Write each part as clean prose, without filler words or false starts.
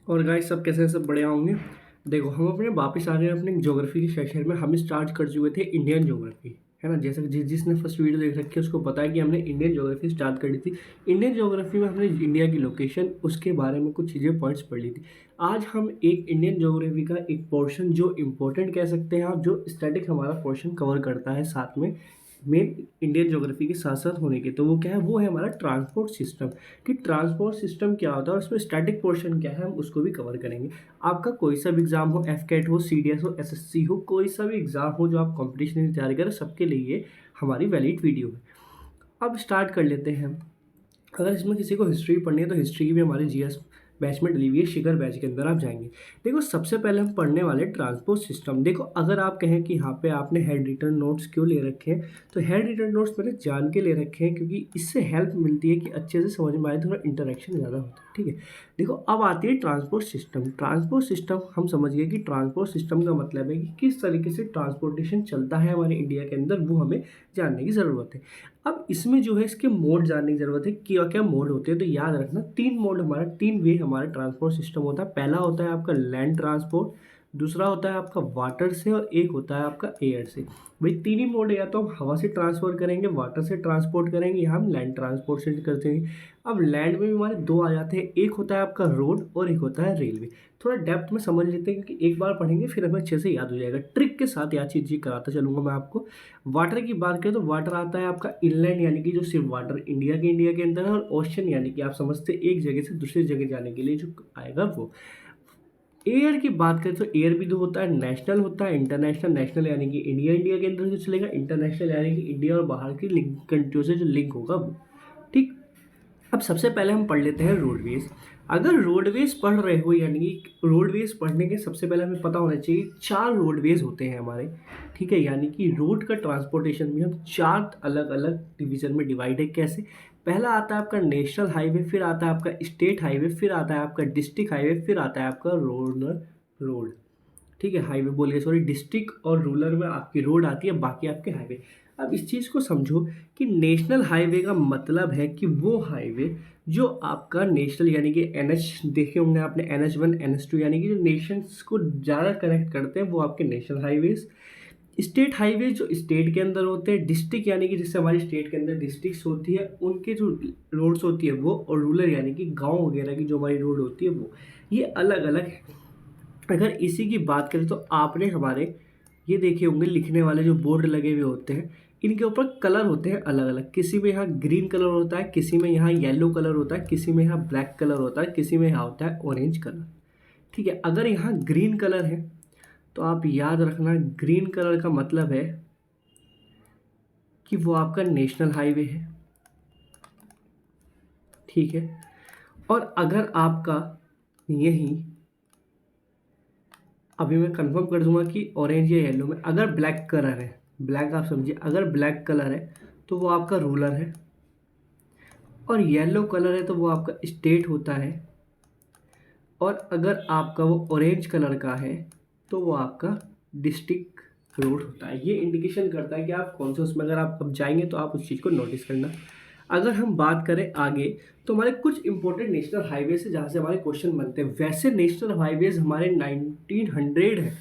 और गाइस सब कैसे हैं? सब बढ़िया होंगे। देखो हम अपने वापस आ रहे हैं अपने ज्योग्राफी के सेशन में। हम स्टार्ट कर चुके थे इंडियन ज्योग्राफी, है ना। जैसे जिसने फर्स्ट वीडियो देख रखी है उसको पता है कि हमने इंडियन ज्योग्राफी स्टार्ट करी थी। इंडियन ज्योग्राफी में हमने इंडिया की लोकेशन, उसके बारे में कुछ चीज़ें पॉइंट्स पढ़ ली थी। आज हम एक इंडियन ज्योग्राफी का एक पोर्शन जो इम्पोर्टेंट कह सकते हैं आप, जो स्टैटिक हमारा पोर्शन कवर करता है साथ में मेन इंडियन ज्योग्राफी के साथ साथ होने के, तो वो क्या है, वो है हमारा ट्रांसपोर्ट सिस्टम। कि ट्रांसपोर्ट सिस्टम क्या होता है और उसमें स्टैटिक पोर्शन क्या है, हम उसको भी कवर करेंगे। आपका कोई सा भी एग्जाम हो, एफ कैट हो, सी डी एस हो, एस एस सी हो, कोई सा भी एग्जाम हो जो आप कॉम्पिटिशन की तैयारी करें, सबके लिए ये हमारी वैलिड वीडियो है। अब स्टार्ट कर लेते हैं। अगर इसमें किसी को हिस्ट्री पढ़नी है तो हिस्ट्री की भी हमारी जीएस बैच में डली हुई है, शिखर बैच के अंदर आप जाएंगे। देखो सबसे पहले हम पढ़ने वाले ट्रांसपोर्ट सिस्टम। देखो अगर आप कहें कि यहाँ पे आपने हेड रिटन नोट्स क्यों ले रखे हैं, तो हेड रिटन नोट्स मैंने जान के ले रखे हैं क्योंकि इससे हेल्प मिलती है कि अच्छे से समझ में आए, थोड़ा इंटरेक्शन ज़्यादा होता है। ठीक है, देखो अब आती है ट्रांसपोर्ट सिस्टम। ट्रांसपोर्ट सिस्टम हम समझ गए कि ट्रांसपोर्ट सिस्टम का मतलब है कि किस तरीके से ट्रांसपोर्टेशन चलता है हमारे इंडिया के अंदर, वो हमें जानने की ज़रूरत है। अब इसमें जो है इसके मोड जानने की ज़रूरत है, क्या क्या मोड होते हैं। तो याद रखना तीन मोड हमारा, तीन वे हमारा ट्रांसपोर्ट सिस्टम होता है। पहला होता है आपका लैंड ट्रांसपोर्ट, दूसरा होता है आपका वाटर से, और एक होता है आपका एयर से। भाई तीन ही मोड है, या तो हम हवा से ट्रांसफर करेंगे, वाटर से ट्रांसपोर्ट करेंगे, या हम लैंड ट्रांसपोर्ट से करते हैं। अब लैंड में भी हमारे दो आ जाते हैं, एक होता है आपका रोड और एक होता है रेलवे। थोड़ा डेप्थ में समझ लेते हैं क्योंकि एक बार पढ़ेंगे फिर हमें अच्छे से याद हो जाएगा। ट्रिक के साथ याद चीज़ कराता चलूँगा मैं आपको। वाटर की बात करें तो वाटर आता है आपका इनलैंड, यानी कि जो सिर्फ वाटर इंडिया के अंदर है, और ओशन यानी कि आप समझते हैं एक जगह से दूसरी जगह जाने के लिए जो आएगा वो। एयर की बात करें तो एयर भी दो होता है, नेशनल होता है, इंटरनेशनल। नेशनल यानी कि इंडिया के अंदर जो चलेगा, इंटरनेशनल यानी कि इंडिया और बाहर की लिंक कंट्रियों से जो लिंक होगा वो। ठीक। अब सबसे पहले हम पढ़ लेते हैं रोडवेज। अगर रोडवेज पढ़ रहे हो, यानी कि रोडवेज पढ़ने के सबसे पहले हमें पता होना चाहिए चार रोडवेज होते हैं हमारे। ठीक है, यानी कि रोड का ट्रांसपोर्टेशन भी हम चार अलग अलग डिवीजन में डिवाइड है। कैसे? पहला आता है आपका नेशनल हाईवे, फिर आता है आपका स्टेट हाईवे, फिर आता है आपका डिस्ट्रिक्ट हाईवे, फिर आता है आपका रूरल रोड। ठीक है, हाईवे बोल गए, सॉरी, डिस्ट्रिक्ट और रूरल में आपकी रोड आती है, बाकी आपके हाईवे। अब इस चीज़ को समझो कि नेशनल हाईवे का मतलब है कि वो हाईवे जो आपका नेशनल, यानी कि एनएच देखे होंगे आपने, NH1 NH2, यानी कि जो नेशंस को ज़्यादा कनेक्ट करते हैं वो आपके नेशनल हाईवेज। स्टेट हाईवे जो स्टेट के अंदर होते हैं, डिस्ट्रिक्ट यानी कि जिससे हमारी स्टेट के अंदर डिस्ट्रिक्ट्स होती है उनके जो रोड्स होती है वो, और रूरल यानी कि गांव वगैरह की जो हमारी रोड होती है वो। ये अलग अलग है। अगर इसी की बात करें तो आपने हमारे ये देखे होंगे लिखने वाले जो बोर्ड लगे हुए होते हैं, इनके ऊपर कलर होते हैं अलग अलग। किसी में यहाँ ग्रीन कलर होता है, किसी में यहाँ येलो कलर होता है, किसी में यहाँ ब्लैक कलर होता है, किसी में यहाँ होता है ऑरेंज कलर। ठीक है, अगर यहाँ ग्रीन कलर है तो आप याद रखना ग्रीन कलर का मतलब है कि वो आपका नेशनल हाईवे है। ठीक है, और अगर आपका यही, अभी मैं कंफर्म कर दूंगा कि ऑरेंज या येलो में, अगर ब्लैक कलर है, ब्लैक आप समझिए, अगर ब्लैक कलर है तो वो आपका रूलर है, और येलो कलर है तो वो आपका स्टेट होता है, और अगर आपका वो ऑरेंज कलर का है तो वो आपका डिस्ट्रिक्ट रोड होता है। ये इंडिकेशन करता है कि आप कौन से उसमें, अगर आप अब जाएंगे तो आप उस चीज़ को नोटिस करना। अगर हम बात करें आगे तो हमारे कुछ इंपॉर्टेंट नेशनल हाईवेज है जहाँ से हमारे क्वेश्चन बनते हैं। वैसे नेशनल हाईवेज हमारे 1900 है,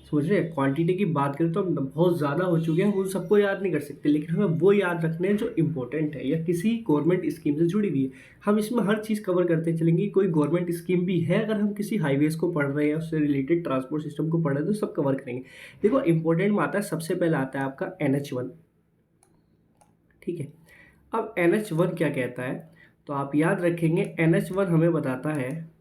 समझ रहे हैं। क्वांटिटी की बात करें तो हम बहुत ज़्यादा हो चुके हैं, हम उन सबको याद नहीं कर सकते, लेकिन हमें वो याद रखने हैं जो इंपॉर्टेंट है या किसी गवर्नमेंट स्कीम से जुड़ी हुई है। हम इसमें हर चीज़ कवर करते चलेंगे। कोई गवर्नमेंट स्कीम भी है, अगर हम किसी हाईवेज को पढ़ रहे हैं, उससे रिलेटेड ट्रांसपोर्ट सिस्टम को पढ़ रहे हैं, तो सब कवर करेंगे। देखो इंपॉर्टेंट में आता है, सबसे पहले आता है आपका NH1। ठीक है, अब NH1 क्या कहता है, तो आप याद रखेंगे NH1 हमें बताता है,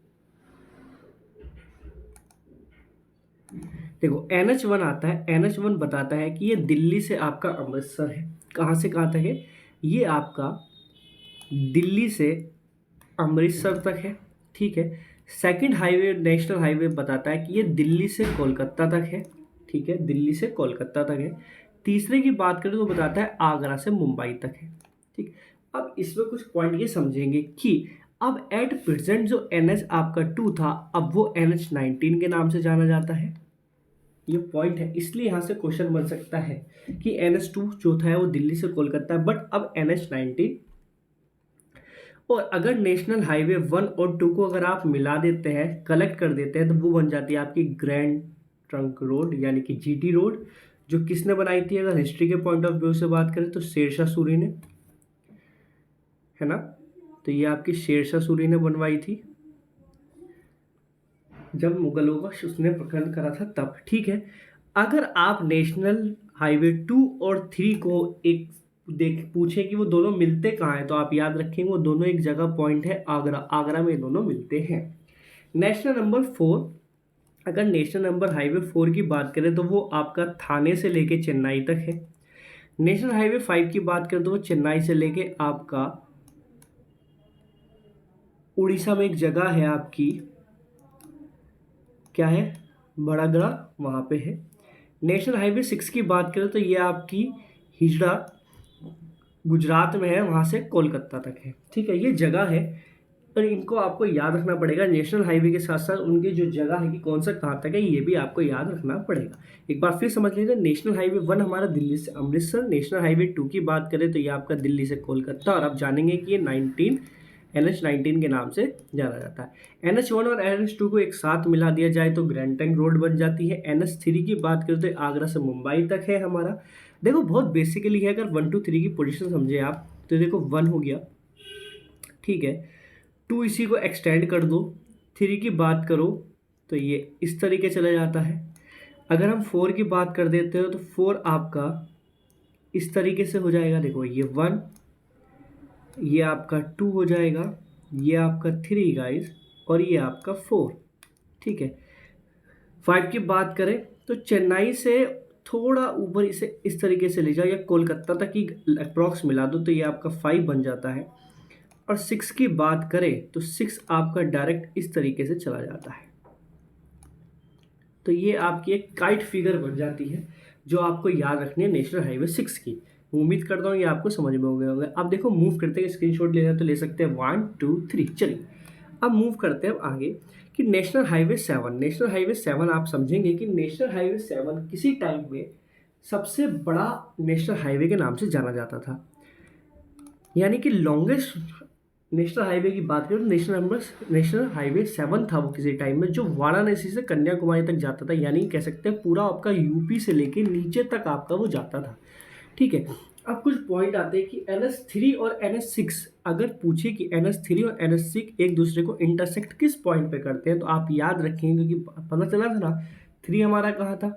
देखो NH1 आता है, NH1 बताता है कि ये दिल्ली से आपका अमृतसर है। कहाँ से कहाँ तक है? ये आपका दिल्ली से अमृतसर तक है। ठीक है, सेकंड हाईवे नेशनल हाईवे बताता है कि ये दिल्ली से कोलकाता तक है। ठीक है, दिल्ली से कोलकाता तक है। तीसरे की बात करें तो बताता है आगरा से मुंबई तक है। ठीक, अब इसमें कुछ पॉइंट ये समझेंगे कि अब एट प्रेजेंट जो NH आपका 2 था, अब वो NH19 के नाम से जाना जाता है। ये पॉइंट है, इसलिए यहाँ से क्वेश्चन बन सकता है कि NH2 जो था वो दिल्ली से कोलकाता है, बट अब NH19 और अगर नेशनल हाईवे 1 और 2 को अगर आप मिला देते हैं, कलेक्ट कर देते हैं, तो वो बन जाती है आपकी ग्रैंड ट्रंक रोड यानी कि जीटी रोड, जो किसने बनाई थी? अगर हिस्ट्री के पॉइंट ऑफ व्यू से बात करें तो शेरशाह सूरी ने, है ना। तो ये आपकी शेरशाह सूरी ने बनवाई थी जब मुगलों का उसने प्रकरण करा था तब, ठीक है। अगर आप नेशनल हाईवे 2 और 3 को एक देख पूछे कि वो दोनों मिलते कहाँ हैं, तो आप याद रखेंगे वो दोनों एक जगह पॉइंट है आगरा, आगरा में दोनों मिलते हैं। नेशनल नंबर 4, अगर नेशनल नंबर हाईवे 4 की बात करें तो वो आपका थाने से लेके चेन्नई तक है। नेशनल हाईवे 5 की बात करें तो वो चेन्नई से लेके आपका उड़ीसा में एक जगह है आपकी, क्या है, बड़ागड़ा, वहाँ पे है। नेशनल हाईवे 6 की बात करें तो ये आपकी हिजड़ा गुजरात में है, वहाँ से कोलकाता तक है, ठीक है। ये जगह है, और इनको आपको याद रखना पड़ेगा। नेशनल हाईवे के साथ साथ उनकी जो जगह है कि कौन सा कहाँ तक है, ये भी आपको याद रखना पड़ेगा। एक बार फिर समझ लीजिए, नेशनल हाईवे 1 हमारा दिल्ली से अमृतसर, नेशनल हाईवे 2 की बात करें तो ये आपका दिल्ली से कोलकाता, और आप जानेंगे कि ये NH19 के नाम से जाना जाता है। NH1 और NH2 को एक साथ मिला दिया जाए तो ग्रैंड ट्रंक रोड बन जाती है। NH3 की बात करें तो आगरा से मुंबई तक है हमारा। देखो बहुत बेसिकली है, अगर 1 2 3 की पोजीशन समझे आप तो देखो 1 हो गया, ठीक है, 2 इसी को एक्सटेंड कर दो, 3 की बात करो तो ये इस तरीके चला जाता है। अगर हम 4 की बात कर देते हो तो 4 आपका इस तरीके से हो जाएगा, देखो ये 1, ये आपका 2 हो जाएगा, ये आपका 3 गाइस, और ये आपका 4, ठीक है। 5 की बात करें तो चेन्नई से थोड़ा ऊपर इसे इस तरीके से ले जाओ या कोलकाता तक ही अप्रॉक्स मिला दो तो ये आपका 5 बन जाता है। और 6 की बात करें तो 6 आपका डायरेक्ट इस तरीके से चला जाता है, तो ये आपकी एक काइट फिगर बन जाती है जो आपको याद रखनी है नेशनल हाईवे 6 की। उम्मीद करता हूँ ये आपको समझ में हो गए होंगे। अब देखो मूव करते हैं, स्क्रीनशॉट लेना तो ले सकते हैं 1 2 3। चलिए अब मूव करते हैं आगे कि नेशनल हाईवे 7। नेशनल हाईवे 7 आप समझेंगे कि नेशनल हाईवे 7 किसी टाइम में सबसे बड़ा नेशनल हाईवे के नाम से जाना जाता था, यानी कि लॉन्गेस्ट नेशनल हाईवे की बात करें तो नेशनल हाईवे 7 था वो किसी टाइम में, जो वाराणसी से कन्याकुमारी तक जाता था, यानी कह सकते हैं पूरा आपका यूपी से लेके नीचे तक आपका वो जाता था, ठीक है। अब कुछ पॉइंट आते हैं कि NH3 और NH6, अगर पूछे कि NH3 और NH6 एक दूसरे को इंटरसेक्ट किस पॉइंट पे करते हैं तो आप याद रखेंगे, क्योंकि पता चला था ना 3 हमारा कहाँ था,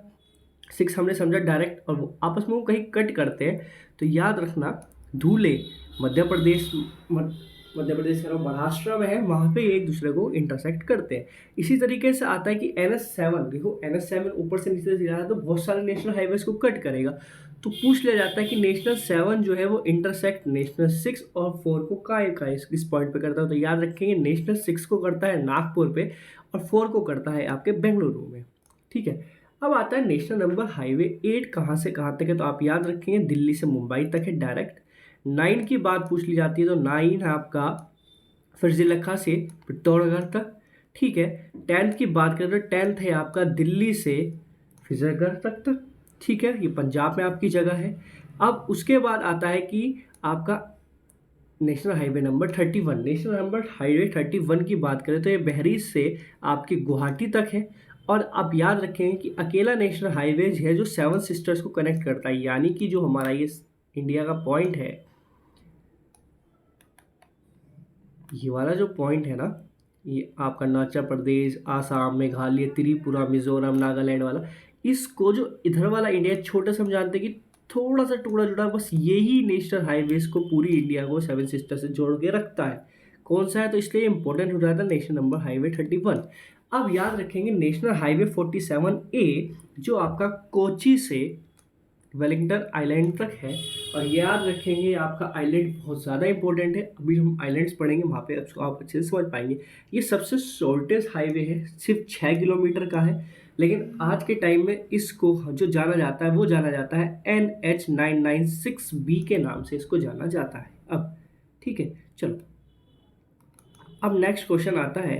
6 हमने समझा डायरेक्ट, और वो आपस में वो कहीं कट करते हैं, तो याद रखना धूले मध्य प्रदेश, मध्य प्रदेश का महाराष्ट्र में है, वहाँ पे एक दूसरे को इंटरसेक्ट करते हैं। इसी तरीके से आता है कि NH7, देखो NH7 ऊपर से नीचे से जा रहा है तो बहुत सारे नेशनल हाईवेज को कट करेगा, तो पूछ लिया जाता है कि नेशनल 7 जो है वो इंटरसेक्ट नेशनल 6 और 4 को का इस पॉइंट पे करता है, तो याद रखेंगे नेशनल 6 को करता है नागपुर पे और 4 को करता है आपके बेंगलुरु में, ठीक है। अब आता है नेशनल नंबर हाईवे 8 कहाँ से कहाँ तक है, तो आप याद रखेंगे दिल्ली से मुंबई तक है डायरेक्ट। 9 की बात पूछ ली जाती है तो 9 आपका फर्जिलखा से पित्तौड़गढ़ तक, ठीक है। 10th की बात करें तो 10th है आपका दिल्ली से फिजरगढ़ तक, ठीक है, ये पंजाब में आपकी जगह है। अब उसके बाद आता है कि आपका national highway number 31। National number highway 31 की बात करें तो ये बहरीच से आपकी गुवाहाटी तक है, और आप याद रखेंगे कि अकेला नेशनल हाईवे है जो 7 सिस्टर्स को कनेक्ट करता है, यानी कि जो हमारा ये इंडिया का पॉइंट है, ये वाला जो पॉइंट है ना, ये आपका अरुणाचल प्रदेश, आसाम, मेघालय, त्रिपुरा, मिजोरम, नागालैंड वाला, इसको जो इधर वाला इंडिया छोटा सा हम जानते हैं कि थोड़ा सा टुकड़ा जुड़ा, बस यही नेशनल हाईवेज को पूरी इंडिया को 7 सिस्टर से जोड़ के रखता है। कौन सा है, तो इसलिए इंपॉर्टेंट हो जाता है नेशनल नंबर हाईवे 31। अब याद रखेंगे नेशनल हाईवे 47A जो आपका कोची से वेलिंगटन आइलैंड तक है, और याद रखेंगे आपका आइलैंड बहुत ज़्यादा इंपॉर्टेंट है, अभी हम आइलैंड्स पढ़ेंगे वहाँ पे उसको आप अच्छे से समझ पाएंगे। ये सबसे शॉर्टेस्ट हाईवे है, सिर्फ 6 किलोमीटर का है, लेकिन आज के टाइम में इसको जो जाना जाता है वो जाना जाता है NH996B के नाम से इसको जाना जाता है। अब ठीक है, चलो अब नेक्स्ट क्वेश्चन आता है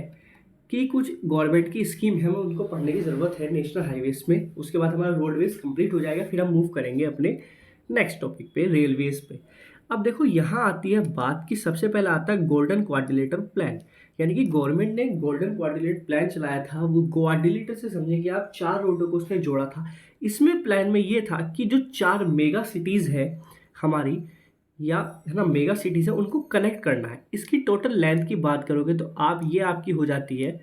कि कुछ गवर्नमेंट की स्कीम है, हमें उनको पढ़ने की ज़रूरत है नेशनल हाईवेज में, उसके बाद हमारा रोडवेज कंप्लीट हो जाएगा, फिर हम मूव करेंगे अपने नेक्स्ट टॉपिक पे, रेलवेज पे। अब देखो यहाँ आती है बात कि सबसे पहले आता है गोल्डन क्वाड्रिलेटर प्लान। यानी कि गवर्नमेंट ने गोल्डन क्वाड्रिलेटर प्लान चलाया था। वो क्वाड्रिलेटर से समझे कि आप 4 रोडों को उसने जोड़ा था। इसमें प्लान में ये था कि जो 4 मेगा सिटीज़ है हमारी, या है ना, मेगा सिटीज़ है, उनको कनेक्ट करना है। इसकी टोटल लेंथ की बात करोगे तो आप ये आपकी हो जाती है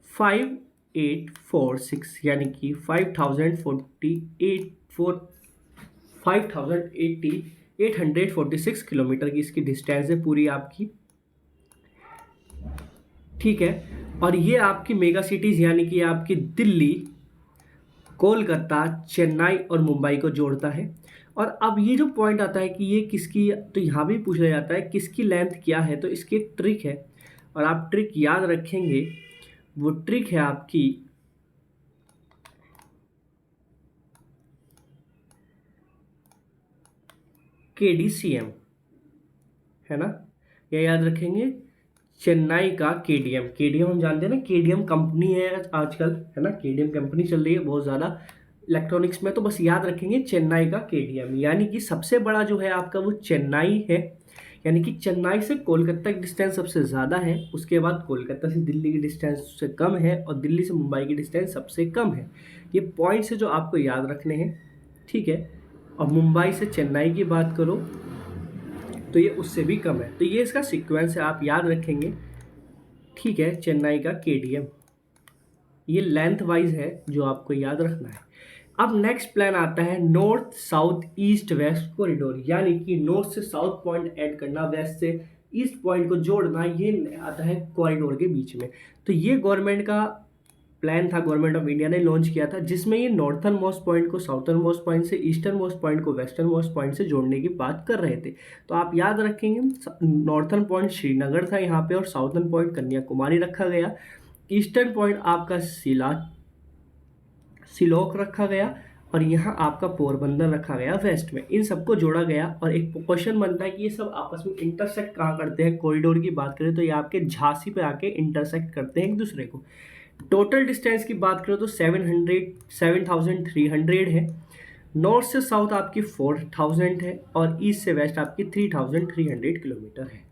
5846, यानी कि 5846 किलोमीटर की इसकी डिस्टेंस है पूरी आपकी। ठीक है। और ये आपकी मेगा सिटीज़ यानी कि आपकी दिल्ली, कोलकाता, चेन्नई और मुंबई को जोड़ता है। और अब ये जो पॉइंट आता है कि ये किसकी, तो यहाँ भी पूछा जाता है किसकी लेंथ क्या है, तो इसकी एक ट्रिक है और आप ट्रिक याद रखेंगे। वो ट्रिक है आपकी KDCM, है ना, ये याद रखेंगे। चेन्नई का KDM, KDM हम जानते हैं ना, KDM कंपनी है आजकल, है ना, KDM कंपनी चल रही है बहुत ज़्यादा इलेक्ट्रॉनिक्स में। तो बस याद रखेंगे चेन्नई का KDM, यानी कि सबसे बड़ा जो है आपका वो चेन्नई है। यानी कि चेन्नई से कोलकाता की डिस्टेंस सबसे ज़्यादा है, उसके बाद कोलकाता से दिल्ली की डिस्टेंस सबसे कम है, और दिल्ली से मुंबई की डिस्टेंस सबसे कम है। ये पॉइंट्स है जो आपको याद रखने हैं। ठीक है। और मुंबई से चेन्नई की बात करो तो ये उससे भी कम है। तो ये इसका सीक्वेंस है, आप याद रखेंगे। ठीक है। चेन्नई का KDM ये लेंथ वाइज है जो आपको याद रखना है। अब नेक्स्ट प्लान आता है north south east west corridor, यानी कि नॉर्थ से साउथ पॉइंट ऐड करना, वेस्ट से ईस्ट पॉइंट को जोड़ना। ये आता है कॉरिडोर के बीच में। तो ये गवर्नमेंट का प्लान था, गवर्नमेंट ऑफ इंडिया ने लॉन्च किया था, जिसमें ये नॉर्थर्न मोस्ट पॉइंट को साउथर्न मोस्ट पॉइंट से, ईस्टर्न मोस्ट पॉइंट को वेस्टर्न मोस्ट पॉइंट से जोड़ने की बात कर रहे थे। तो आप याद रखेंगे नॉर्थर्न पॉइंट श्रीनगर था यहाँ पे, और साउथर्न पॉइंट कन्याकुमारी रखा गया। ईस्टर्न पॉइंट आपका सिलोक रखा गया, और यहाँ आपका पोरबंदर रखा गया वेस्ट में। इन सबको जोड़ा गया। और एक क्वेश्चन बनता है कि ये सब आपस में इंटरसेक्ट कहाँ करते हैं। कॉरिडोर की बात करें तो ये आपके झांसी पे आके इंटरसेक्ट करते हैं एक दूसरे को। टोटल डिस्टेंस की बात करो तो 7300 है। नॉर्थ से साउथ आपकी 4000 है, और ईस्ट से वेस्ट आपकी 3300 किलोमीटर है।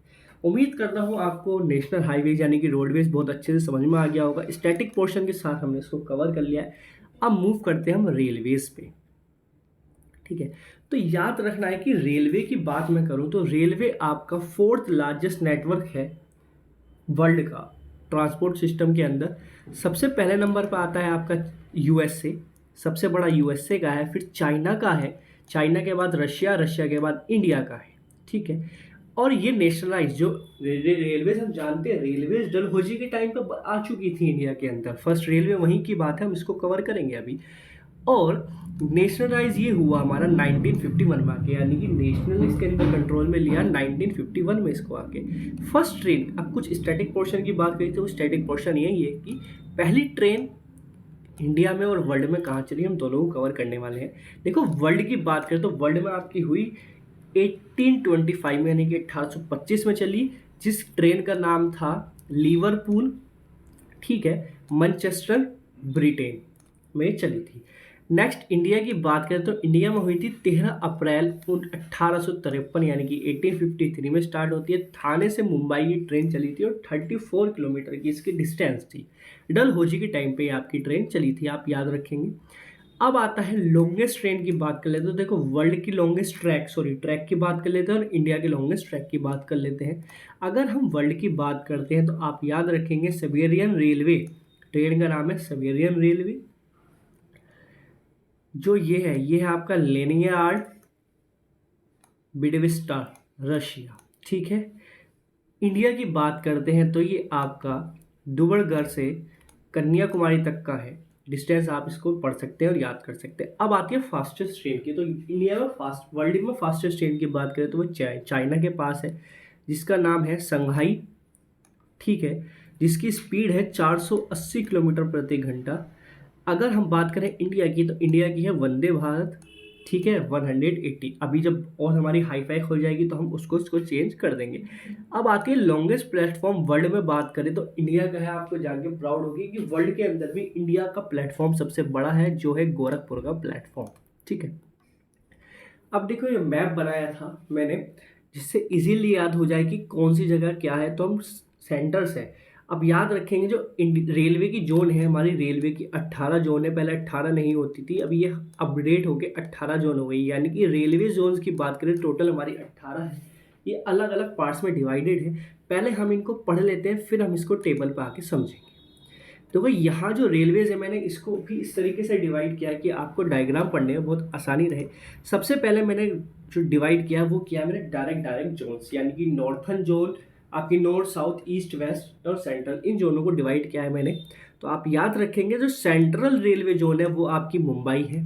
उम्मीद करता हूँ आपको नेशनल हाईवेज यानी कि रोडवेज बहुत अच्छे से समझ में आ गया होगा। स्टैटिक पोर्शन के साथ हमने इसको कवर कर लिया है। अब मूव करते हैं हम रेलवेज पे। ठीक है। तो याद रखना है कि रेलवे की बात मैं करूँ तो रेलवे आपका 4th लार्जेस्ट नेटवर्क है वर्ल्ड का ट्रांसपोर्ट सिस्टम के अंदर। सबसे पहले नंबर पर आता है आपका USA, सबसे बड़ा USA का है, फिर चाइना का है, चाइना के बाद रशिया, रशिया के बाद इंडिया का है। ठीक है। और ये नेशनलाइज जो रेलवेज हम जानते हैं, रेलवेज डलहौजी के टाइम पर आ चुकी थी इंडिया के अंदर। फर्स्ट रेलवे वहीं की बात है, हम इसको कवर करेंगे अभी। और नेशनलाइज ये हुआ हमारा 1951 में आके, यानी कि नेशनल इसके अंदर कंट्रोल में लिया 1951 में इसको आके। फर्स्ट ट्रेन, अब कुछ स्टैटिक पोर्शन की बात करी तो स्टैटिक पोर्शन यही है कि पहली ट्रेन इंडिया में और वर्ल्ड में कहाँ चली, हम दोनों को कवर करने वाले हैं। देखो वर्ल्ड की बात करें तो वर्ल्ड में आपकी हुई 1825 में, यानी कि 1825 में चली, जिस ट्रेन का नाम था लिवरपूल। ठीक है। मैनचेस्टर, ब्रिटेन में चली थी। नेक्स्ट इंडिया की बात करें तो इंडिया में हुई थी 13 अप्रैल 1853, यानी कि 1853 में स्टार्ट होती है। थाने से मुंबई की ट्रेन चली थी और 34 किलोमीटर की इसकी डिस्टेंस थी। डलहौजी के टाइम पे आपकी ट्रेन चली थी, आप याद रखेंगे। अब आता है लॉन्गेस्ट ट्रेन की बात कर लेते हैं। तो देखो वर्ल्ड की लॉन्गेस्ट ट्रैक की बात कर लेते हैं, और इंडिया की लॉन्गेस्ट ट्रैक की बात कर लेते हैं। अगर हम वर्ल्ड की बात करते हैं तो आप याद रखेंगे साइबेरियन रेलवे, ट्रेन का नाम है साइबेरियन रेलवे। जो ये है आपका लेनिनग्राड बिडविस्टा, रशिया। ठीक है। इंडिया की बात करते हैं तो ये आपका दुबड़गढ़ से कन्याकुमारी तक का है डिस्टेंस, आप इसको पढ़ सकते हैं और याद कर सकते हैं। अब आती है फास्टेस्ट ट्रेन की। तो इंडिया में वर्ल्ड में फास्टेस्ट ट्रेन की बात करें तो वो चाइना के पास है, जिसका नाम है संघाई। ठीक है। जिसकी स्पीड है 480 किलोमीटर प्रति घंटा। अगर हम बात करें इंडिया की तो इंडिया की है वंदे भारत। ठीक है, 180। अभी जब और हमारी हाईफाई हो जाएगी तो हम उसको चेंज कर देंगे। अब आती है लॉन्गेस्ट प्लेटफॉर्म वर्ल्ड में बात करें तो इंडिया का है। आपको जान के प्राउड होगी कि वर्ल्ड के अंदर भी इंडिया का प्लेटफॉर्म सबसे बड़ा है, जो है गोरखपुर का प्लेटफॉर्म। ठीक है। अब देखो ये मैप बनाया था मैंने, जिससे इजीली याद हो जाए कि कौन सी जगह क्या है, तो हम सेंटर्स है। अब याद रखेंगे जो रेलवे की जोन है, हमारी रेलवे की 18 जोन है, पहले 18 नहीं होती थी, अब ये अपडेट होके 18 जोन हो गई, यानी कि रेलवे जोन्स की बात करें टोटल हमारी 18 है। ये अलग अलग पार्ट्स में डिवाइडेड है। पहले हम इनको पढ़ लेते हैं, फिर हम इसको टेबल पर आके समझेंगे। तो भाई यहाँ जो रेलवेज है, मैंने इसको भी इस तरीके से डिवाइड किया कि आपको डायग्राम पढ़ने में बहुत आसानी रहे। सबसे पहले मैंने जो डिवाइड किया वो किया मैंने डायरेक्ट डायरेक्ट जोन्स, यानी कि नॉर्थन जोन, आपकी नॉर्थ साउथ ईस्ट वेस्ट और सेंट्रल, इन जोनों को डिवाइड किया है मैंने। तो आप याद रखेंगे जो सेंट्रल रेलवे जोन है वो आपकी मुंबई है।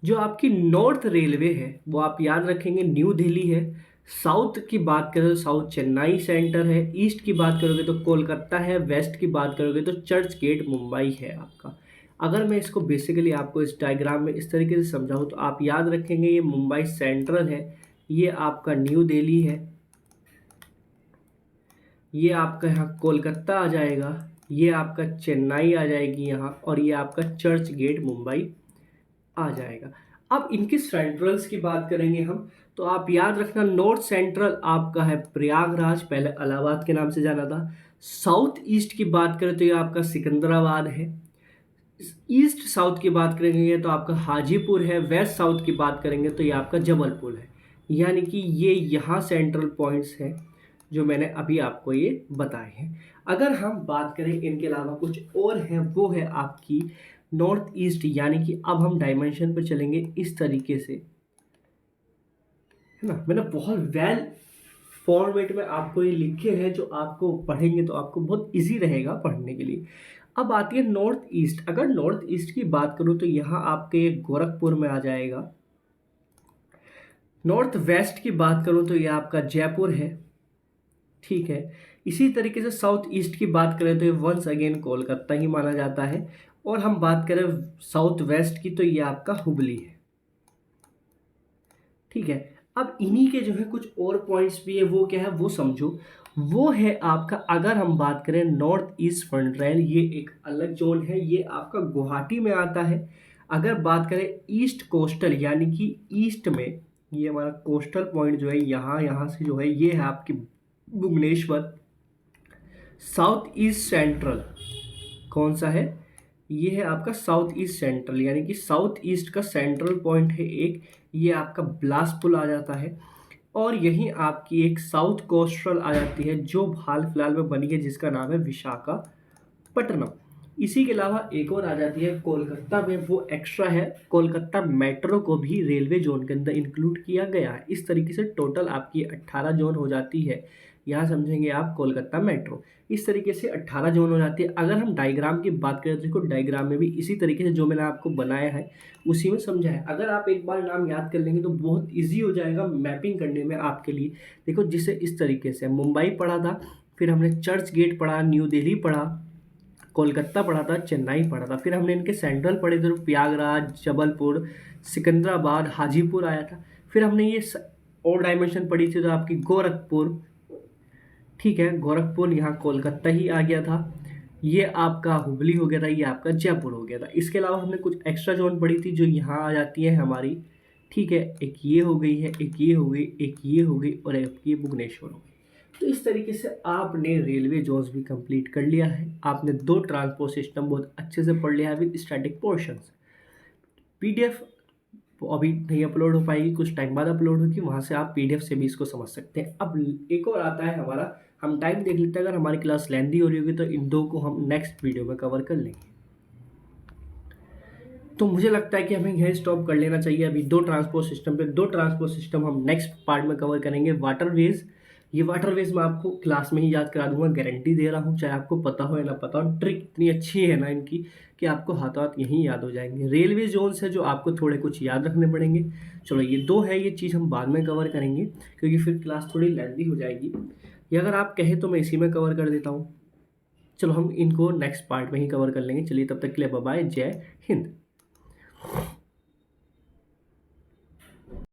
जो आपकी नॉर्थ रेलवे है वो आप याद रखेंगे न्यू दिल्ली है। साउथ की बात करें तो साउथ चेन्नई सेंटर है। ईस्ट की बात करोगे तो कोलकाता है। वेस्ट की बात करोगे तो चर्च गेट मुंबई है आपका। अगर मैं इसको बेसिकली आपको इस डायग्राम में इस तरीके से समझाऊँ तो आप याद रखेंगे ये मुंबई सेंट्रल है, ये आपका न्यू दिल्ली है, ये आपका यहाँ कोलकाता आ जाएगा, ये आपका चेन्नई आ जाएगी यहाँ, और ये आपका चर्च गेट मुंबई आ जाएगा। अब इनके सेंट्रल्स की बात करेंगे हम, तो आप याद रखना नॉर्थ सेंट्रल आपका है प्रयागराज, पहले इलाहाबाद के नाम से जाना था। साउथ ईस्ट की बात करें तो ये आपका सिकंदराबाद है। ईस्ट साउथ की बात करेंगे तो आपका हाजीपुर है। वेस्ट साउथ की बात करेंगे तो ये आपका जबलपुर है। यानी कि ये यहाँ सेंट्रल पॉइंट्स हैं जो मैंने अभी आपको ये बताए हैं। अगर हम बात करें इनके अलावा कुछ और हैं, वो है आपकी नॉर्थ ईस्ट, यानी कि अब हम डायमेंशन पर चलेंगे इस तरीके से, है ना। मैंने बहुत वेल फॉर्मेट में आपको ये लिखे हैं, जो आपको पढ़ेंगे तो आपको बहुत इजी रहेगा पढ़ने के लिए। अब आती है नॉर्थ ईस्ट। अगर नॉर्थ ईस्ट की बात करूँ तो यहाँ आपके गोरखपुर में आ जाएगा। नॉर्थ वेस्ट की बात करूँ तो ये आपका जयपुर है, ठीक है। इसी तरीके से साउथ ईस्ट की बात करें तो ये वंस अगेन कोलकाता ही माना जाता है। और हम बात करें साउथ वेस्ट की तो ये आपका हुबली है, ठीक है। अब इन्हीं के जो है कुछ और पॉइंट्स भी है, वो क्या है वो समझो। वो है आपका, अगर हम बात करें नॉर्थ ईस्ट फ्रंट रेल, ये एक अलग जोन है, ये आपका गुवाहाटी में आता है। अगर बात करें ईस्ट कोस्टल, यानी कि ईस्ट में, ये हमारा कोस्टल पॉइंट जो है यहाँ यहाँ से जो है ये है आपकी भुवनेश्वर। साउथ ईस्ट सेंट्रल कौन सा है, ये है आपका साउथ ईस्ट सेंट्रल, यानी कि साउथ ईस्ट का सेंट्रल पॉइंट है एक, ये आपका बिलासपुर आ जाता है। और यहीं आपकी एक साउथ कोस्टल आ जाती है जो हाल फिलहाल में बनी है, जिसका नाम है विशाखापट्टनम। इसी के अलावा एक और आ जाती है कोलकाता में, वो एक्स्ट्रा है, कोलकाता मेट्रो को भी रेलवे जोन के अंदर इंक्लूड किया गया है। इस तरीके से टोटल आपकी 18 जोन हो जाती है। यहाँ समझेंगे आप कोलकाता मेट्रो, इस तरीके से 18 जोन हो जाती है। अगर हम डायग्राम की बात करें तो देखो डायग्राम में भी इसी तरीके से जो मैंने आपको बनाया है उसी में समझा है। अगर आप एक बार नाम याद कर लेंगे तो बहुत इजी हो जाएगा मैपिंग करने में आपके लिए। देखो जिसे इस तरीके से मुंबई पढ़ा था, फिर हमने चर्च गेट पढ़ा, न्यू दिल्ली पढ़ा, कोलकाता पढ़ा था, चेन्नई पढ़ा था, फिर हमने इनके सेंट्रल पढ़े थे, प्रयागराज, जबलपुर, सिकंदराबाद, हाजीपुर आया था। फिर हमने ये और डायमेंशन पढ़ी थी तो आपकी गोरखपुर, ठीक है, गोरखपुर यहाँ कोलकाता ही आ गया था। ये आपका हुबली हो गया था, ये आपका जयपुर हो गया था। इसके अलावा हमने कुछ एक्स्ट्रा जोन पढ़ी थी जो यहाँ आ जाती है हमारी, ठीक है। एक ये हो गई है, एक ये हो गई, एक ये हो गई, और एक ये भुवनेश्वर हो गई। तो इस तरीके से आपने रेलवे जोन्स भी कंप्लीट कर लिया है। आपने दो ट्रांसपोर्ट सिस्टम बहुत अच्छे से पढ़ लिया है विद स्टैटिक पोर्शंस। पीडीएफ अभी नहीं अपलोड हो पाएगी, कुछ टाइम बाद अपलोड होगी, वहाँ से आप पीडीएफ से भी इसको समझ सकते हैं। अब एक और आता है हमारा, हम टाइम देख लेते हैं, अगर हमारी क्लास लेंदी हो रही होगी तो इन दो को हम नेक्स्ट वीडियो में कवर कर लेंगे। तो मुझे लगता है कि हमें यह स्टॉप कर लेना चाहिए अभी दो ट्रांसपोर्ट सिस्टम पे। दो ट्रांसपोर्ट सिस्टम हम नेक्स्ट पार्ट में कवर करेंगे। वाटरवेज, ये वाटरवेज मैं आपको क्लास में ही याद करा दूंगा, गारंटी दे रहा हूँ, चाहे आपको पता हो या ना पता हो। ट्रिक इतनी अच्छी है ना इनकी कि आपको हाथों हाथ यहीं याद हो जाएंगे। रेलवे जोन्स है जो आपको थोड़े कुछ याद रखने पड़ेंगे। चलो ये दो है, ये चीज़ हम बाद में कवर करेंगे क्योंकि फिर क्लास थोड़ी लेंदी हो जाएगी। या अगर आप कहें तो मैं इसी में कवर कर देता हूँ। चलो हम इनको नेक्स्ट पार्ट में ही कवर कर लेंगे। चलिए तब तक के लिए बाय बाय, जय हिंद।